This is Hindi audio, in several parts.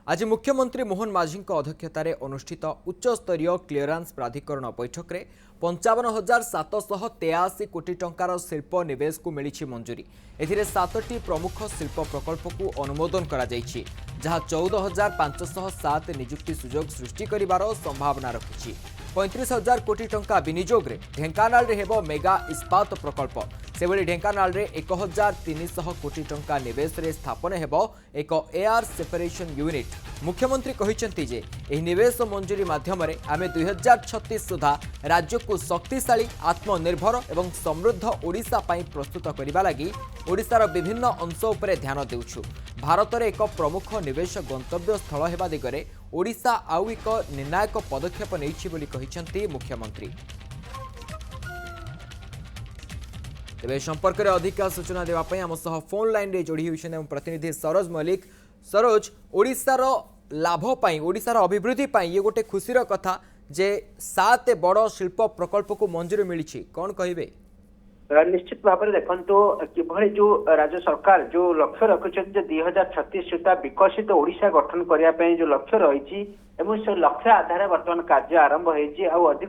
आज मुख्यमंत्री मोहन माझी अध्यक्षतार अनुष्ठित उच्चस्तरीय क्लीयरांस प्राधिकरण बैठक में 55,783 कोटी टंकार शिल्प निवेश को मिली मंजूरी। एथिरे 7टी प्रमुख शिल्प प्रकल्प को अनुमोदन करा जायछि, जहां 14,507 नियुक्ति सुजोग सृष्टि करिवार संभावना रखिछि। 35,000 कोटी टंका विनियोग रे ढेंकानाल रे हेबो मेगा इस्पात प्रकल्प। सेबली ढेंकानाल रे 1,300 कोटी टंका निवेश रे स्थापन हेबो एक एआर सेपरेशन यूनिट। मुख्यमंत्री कहिसेंति जे एही निवेश मंजूरी माध्यम रे आमे 2036 सुधा राज्य को शक्तिशाली आत्मनिर्भर एवं समृद्ध ओडिशा पाई प्रस्तुत करिबा लागि ओडिशार विभिन्न अंश उपरे ध्यान देउछु। भारत रे एक प्रमुख निवेश गंतव्य स्थल हेबा दिगरे ओडिशा आउ एक निर्णायक पदक्षेप नेइछि बोली कहिसेंति मुख्यमंत्री। तेज संपर्क में अधिक सूचना देवाई आम सह फोन लाइन रे जोड़ी होती प्रतिनिधि सरोज मल्लिक। सरोज, ओडिशार लाभ पाई ओडिशार अभिवृद्धि पाई ये गोटे खुशीर कथा जे 7 बड़ शिल्प प्रकल्प को मंजूरी मिली, कौन कहे? निश्चित भाव में देखो कि जो राज्य सरकार जो लक्ष्य रखिंट 2036 सुधा विकसित ओडिशा गठन करने जो लक्ष्य रही से लक्ष्य आधार बर्तमान कार्य आरंभ होधिक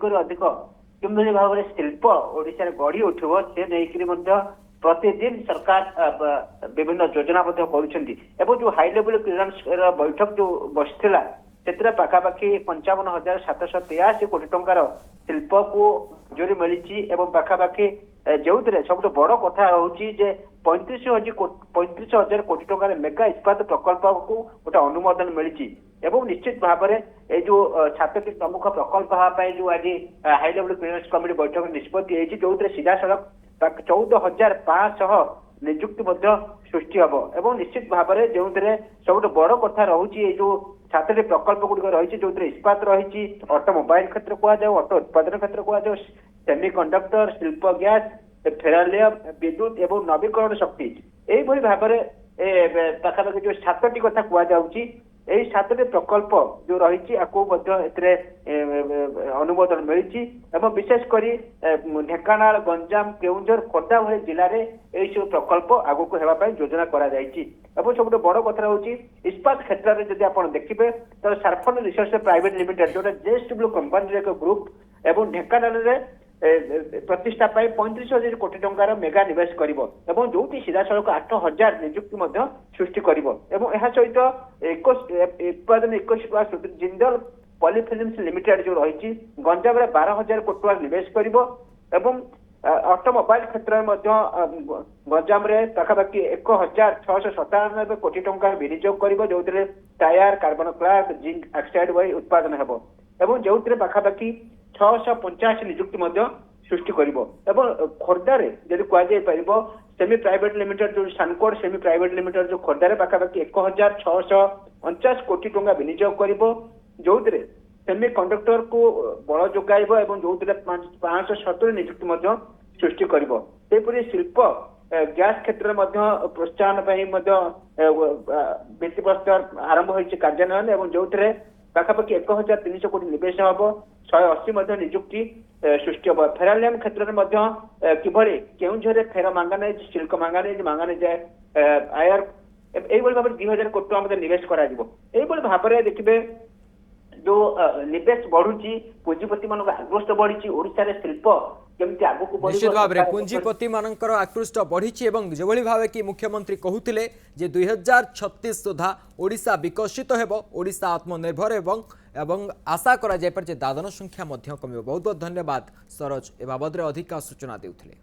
किभली भाव में शिल्प ओडिशा गढ़ी उठिब से नहीं प्रतिदिन सरकार विभिन्न योजना कर जो हाई लेवल क्लीयरेंस बैठक जो बसला से पाखापाखि 55,783 कोटी टंकार शिल्प को मंजूरी मिली। पाखापाखि जो सब बड़ कथा हूँ 35,000 कोटी टंकार मेगा इस्पात प्रकल्प को गोटे अनुमोदन मिली। निश्चित भाव में ये जो 7टी प्रमुख प्रकल्प जो आज हाई लेवल क्लीयरेंस कमिटी बैठक में निष्पत्ति जो सीधा सड़क 14,500 नियुक्ति सृष्टि हम। निश्चित भाव में जो सब बड़ कथा रही जो 7टी प्रकल्प गुड़िक रही जो इस्पात रही ऑटोमोबाइल क्षेत्र कहु, ऑटो उत्पादन क्षेत्र कहु, सेमिकंडक्टर, शिल्प गैस, फेरालियम, विद्युत एवं नवीकरण शक्ति यही भाव में पाखापाखि जो 7टी कथा कहुच्छी यही 7टी प्रकल्प जो रही अनुमोदन मिली। विशेषकर ढेंकानाल, गंजाम, केउंझर, खोर्धा भली जिले में यही सब प्रकल्प आगक होगापी योजना कर सब बड़ कथा हूँ इस्पात क्षेत्र में जब आप देखिए तो सार्फन रिसोर्स प्राइवेट लिमिटेड जो जेएसडब्ल्यू कंपनी एक ग्रुप एवं ढेंकानाल प्रतिष्ठा 35,000 कोटी टंकार मेगा निवेश करिवो एवं जोटी सीधा सड़क 8,000 नियुक्ति सृष्टि करिवो एवं एहा सहित उत्पादन 21 जिंदल पॉलीफिल्म्स लिमिटेड जो रही गंजाम रे 12,000 कोटी टंका निवेश करिवो एवं ऑटोमोबाइल क्षेत्र में गंजाम रे पाखापाखि 1,697 कोटी टंका विनियोग करिवो जो tyre, carbon class, zinc oxide वही उत्पादन हेबो एवं जो पाखापाखि 685 नियुक्ति सृष्टि कर। खोर्धार जब कह सेमी प्राइवेट लिमिटेड जो सानकोड सेमी प्राइवेट लिमिटेड जो खोर्धार पाखापाखि 1,649 कोटी टंका विनियोग कर जो सेमी कंडक्टर को बल जोगाइब और जो 570 नियुक्ति सृष्टि कर। शिल्प गैस क्षेत्र में प्रोत्साहन भित्तिप्रस्तर आरंभ हो कार्यान्वयन और जो पाखापाखि 1,300 कोटी निवेश हम 180 नियुक्ति सृष्टि हम। फेरालियम क्षेत्र में किभली केउंझर फेर मांगानाइज, सिल्क मांगानाइज आयर यही भाव में 2,000 कोटी टंका निवेश कर भाव में देखिए जो निवेश बढ़ुची पुंजीपति मान आकृष्ट बढ़ी ओडिशा शिल्प केमती आगक निश्चित भाव में पुंजीपति मानकर आकृष्ट बढ़ी जो भाव कि मुख्यमंत्री कहते जे 2036 सुधा ओडिशा विकसित हेबो, ओडिशा आत्मनिर्भर एवं आशा करा जाय पर जे दादन संख्या कम। बहुत बहुत धन्यवाद सरोज ए बाबद अधिक सूचना देउथिले।